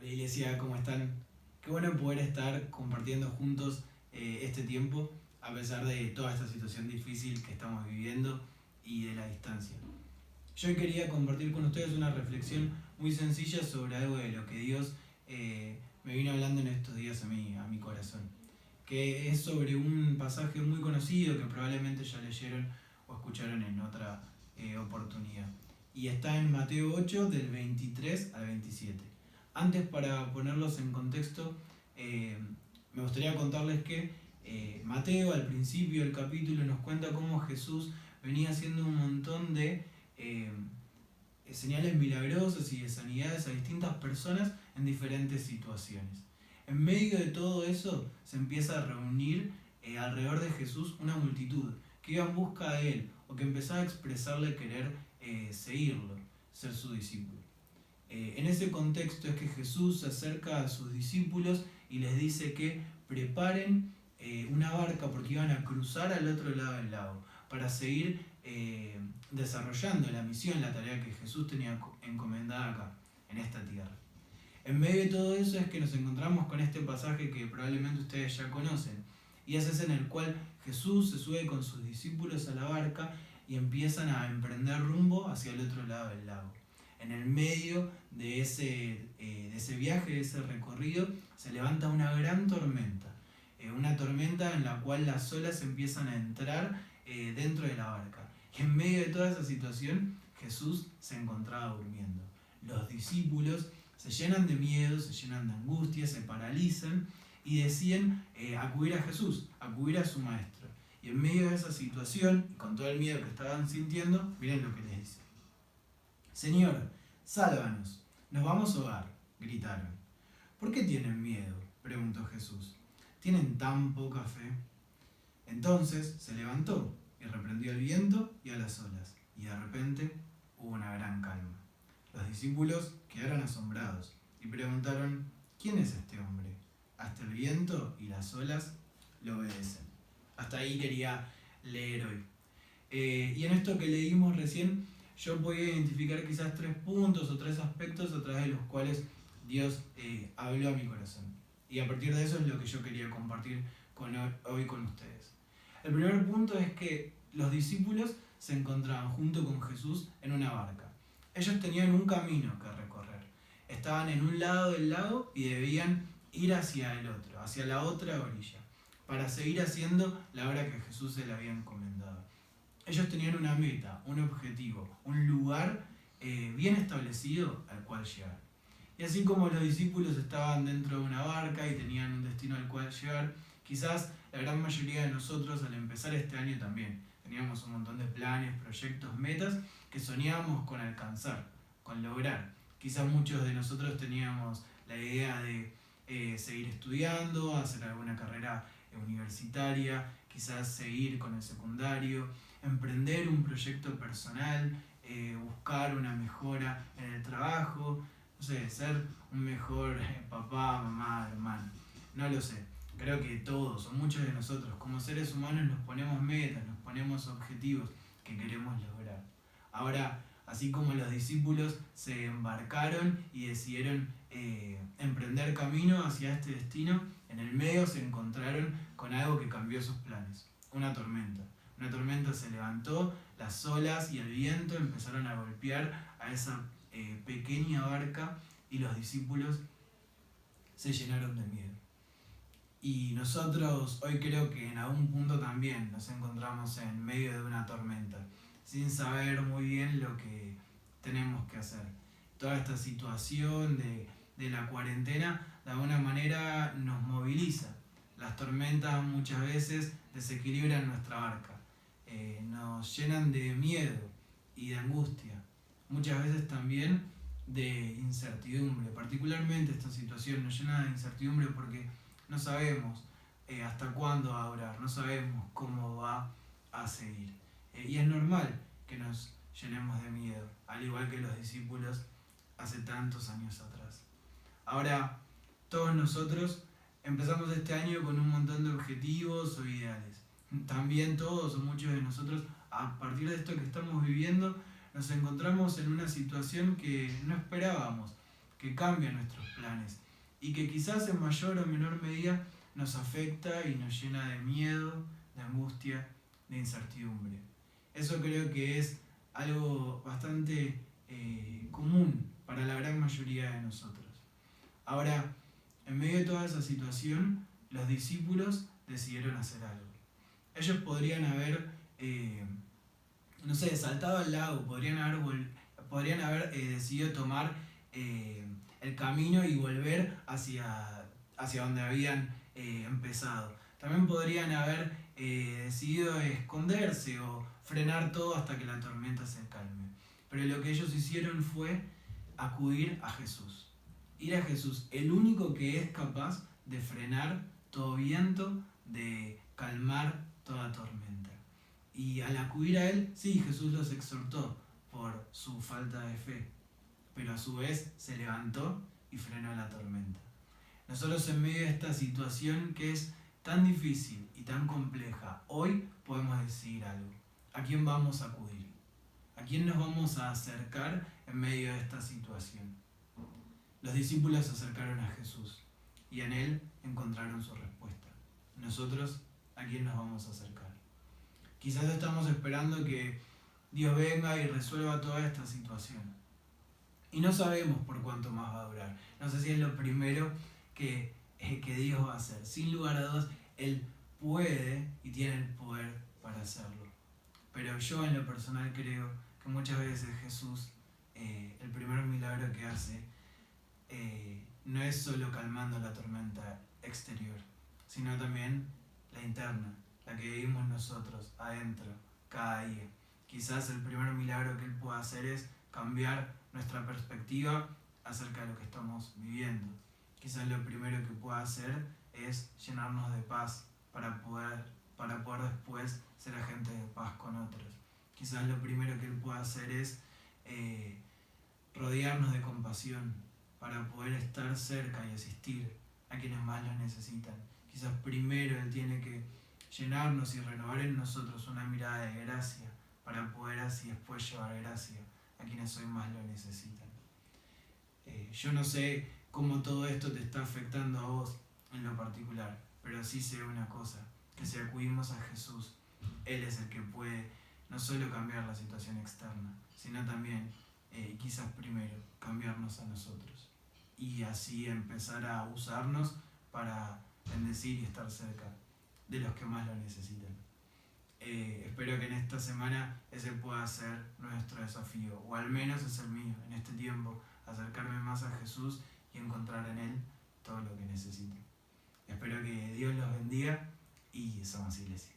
Hola Iglesia, ¿cómo están? Qué bueno poder estar compartiendo juntos este tiempo a pesar de toda esta situación difícil que estamos viviendo y de la distancia. Yo hoy quería compartir con ustedes una reflexión muy sencilla sobre algo de lo que Dios me vino hablando en estos días a mi corazón, que es sobre un pasaje muy conocido que probablemente ya leyeron o escucharon en otra oportunidad. Y está en Mateo 8 del 23 al 27. Antes, para ponerlos en contexto, me gustaría contarles que Mateo al principio del capítulo nos cuenta cómo Jesús venía haciendo un montón de eh, señales milagrosas y de sanidades a distintas personas en diferentes situaciones. En medio de todo eso se empieza a reunir alrededor de Jesús una multitud que iba en busca de él o que empezaba a expresarle querer seguirlo, ser su discípulo. En ese contexto es que Jesús se acerca a sus discípulos y les dice que preparen una barca porque iban a cruzar al otro lado del lago para seguir desarrollando la misión, la tarea que Jesús tenía encomendada acá, en esta tierra. En medio de todo eso es que nos encontramos con este pasaje que probablemente ustedes ya conocen, y es ese en el cual Jesús se sube con sus discípulos a la barca y empiezan a emprender rumbo hacia el otro lado del lago. En el medio de ese viaje, de ese recorrido, se levanta una gran tormenta. Una tormenta en la cual las olas empiezan a entrar dentro de la barca. Y en medio de toda esa situación, Jesús se encontraba durmiendo. Los discípulos se llenan de miedo, se llenan de angustia, se paralizan y deciden acudir a Jesús, acudir a su maestro. Y en medio de esa situación, y con todo el miedo que estaban sintiendo, miren lo que les dice. Señor, sálvanos, nos vamos a ahogar, gritaron. ¿Por qué tienen miedo?, preguntó Jesús. ¿Tienen tan poca fe? Entonces se levantó y reprendió al viento y a las olas, y de repente hubo una gran calma. Los discípulos quedaron asombrados y preguntaron, ¿quién es este hombre? Hasta el viento y las olas lo obedecen. Hasta ahí quería leer hoy. Y en esto que leímos recién, yo podía identificar quizás 3 puntos o 3 aspectos a través de los cuales Dios habló a mi corazón. Y a partir de eso es lo que yo quería compartir hoy con ustedes. El primer punto es que los discípulos se encontraban junto con Jesús en una barca. Ellos tenían un camino que recorrer. Estaban en un lado del lago y debían ir hacia el otro, hacia la otra orilla, para seguir haciendo la obra que Jesús se le había encomendado. Ellos tenían una meta, un objetivo, un lugar bien establecido al cual llegar. Y así como los discípulos estaban dentro de una barca y tenían un destino al cual llegar, quizás la gran mayoría de nosotros al empezar este año también teníamos un montón de planes, proyectos, metas que soñábamos con alcanzar, con lograr. Quizás muchos de nosotros teníamos la idea de seguir estudiando, hacer alguna carrera universitaria, quizás seguir con el secundario, emprender un proyecto personal, buscar una mejora en el trabajo, no sé, ser un mejor papá, mamá, hermano, no lo sé. Creo que todos o muchos de nosotros como seres humanos nos ponemos metas, nos ponemos objetivos que queremos lograr. Ahora, así como los discípulos se embarcaron y decidieron emprender camino hacia este destino, en el medio se encontraron con algo que cambió sus planes, una tormenta. Una tormenta se levantó, las olas y el viento empezaron a golpear a esa pequeña barca y los discípulos se llenaron de miedo. Y nosotros hoy creo que en algún punto también nos encontramos en medio de una tormenta, sin saber muy bien lo que tenemos que hacer. Toda esta situación de la cuarentena de alguna manera nos moviliza. Las tormentas muchas veces desequilibran nuestra barca, nos llenan de miedo y de angustia, muchas veces también de incertidumbre. Particularmente esta situación nos llena de incertidumbre porque no sabemos hasta cuándo va a durar, no sabemos cómo va a seguir. Y es normal que nos llenemos de miedo, al igual que los discípulos hace tantos años atrás. Ahora, todos nosotros empezamos este año con un montón de objetivos o ideales. También todos o muchos de nosotros, a partir de esto que estamos viviendo, nos encontramos en una situación que no esperábamos. que cambia nuestros planes y que quizás en mayor o menor medida nos afecta y nos llena de miedo, de angustia, de incertidumbre. Eso creo que es algo bastante común para la gran mayoría de nosotros. Ahora, en medio de toda esa situación, los discípulos decidieron hacer algo. Ellos podrían haber, saltado al lago, podrían haber decidido tomar el camino y volver hacia donde habían empezado. También podrían haber decidido esconderse o frenar todo hasta que la tormenta se calme. Pero lo que ellos hicieron fue acudir a Jesús. Ir a Jesús, el único que es capaz de frenar todo viento, de calmar toda tormenta. Y al acudir a Él, sí, Jesús los exhortó por su falta de fe, pero a su vez se levantó y frenó la tormenta. Nosotros en medio de esta situación que es tan difícil y tan compleja, hoy podemos decidir algo. ¿A quién vamos a acudir? ¿A quién nos vamos a acercar en medio de esta situación? Los discípulos se acercaron a Jesús y en Él encontraron su respuesta. Nosotros, ¿a quién nos vamos a acercar? Quizás estamos esperando que Dios venga y resuelva toda esta situación. Y no sabemos por cuánto más va a durar. No sé si es lo primero que Dios va a hacer. Sin lugar a dudas, Él puede y tiene el poder para hacerlo. Pero yo en lo personal creo que muchas veces Jesús, el primer milagro que hace, no es solo calmando la tormenta exterior, sino también la interna, la que vivimos nosotros adentro, cada día. Quizás el primer milagro que Él pueda hacer es cambiar nuestra perspectiva acerca de lo que estamos viviendo. Quizás lo primero que pueda hacer es llenarnos de paz para poder después ser agentes de paz con otros. Quizás lo primero que Él pueda hacer es rodearnos de compasión para poder estar cerca y asistir a quienes más lo necesitan. Quizás primero Él tiene que llenarnos y renovar en nosotros una mirada de gracia para poder así después llevar gracia a quienes hoy más lo necesitan. Yo no sé cómo todo esto te está afectando a vos en lo particular, pero sí sé una cosa, que si acudimos a Jesús, Él es el que puede no solo cambiar la situación externa, sino también, quizás primero, cambiarnos a nosotros y así empezar a usarnos para bendecir y estar cerca de los que más lo necesitan. Espero que en esta semana ese pueda ser nuestro desafío, o al menos es el mío en este tiempo, acercarme más a Jesús y encontrar en Él todo lo que necesito. Espero que Dios los bendiga y somos iglesia.